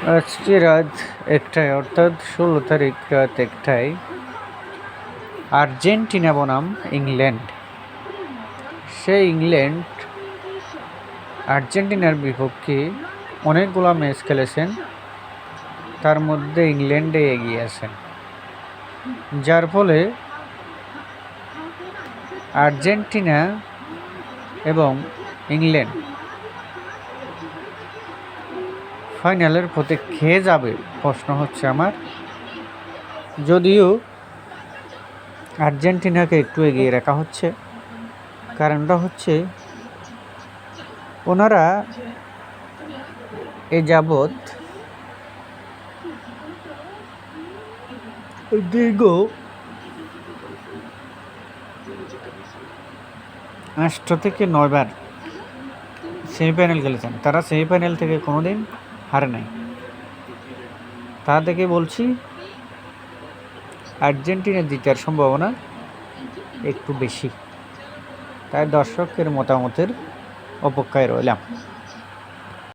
আজকে রাত ১টায় অর্থাৎ ১৬ তারিখ রাত ১টায় আর্জেন্টিনা বনাম ইংল্যান্ড। সেই ইংল্যান্ড আর্জেন্টিনার বিপক্ষে অনেকগুলো ম্যাচ খেলেছেন, তার মধ্যে ইংল্যান্ডে এগিয়ে আছেন, যার ফলে আর্জেন্টিনা এবং ইংল্যান্ড ফাইনালের পথে খেয়ে যাবে প্রশ্ন হচ্ছে আমার। যদিও আর্জেন্টিনাকে একটু এগিয়ে রাখা হচ্ছে, কারণটা হচ্ছে ওনারা এ যাবৎ দীর্ঘ ৮ থেকে ৯ বার সেমিফাইনাল খেলেছেন। তারা সেমিফাইনাল থেকে কোনোদিন হারে নাই। তা থেকে বলছি আর্জেন্টিনা জিতার সম্ভাবনা একটু বেশি। তাই দর্শকের মতামতের অপেক্ষায় রইলাম।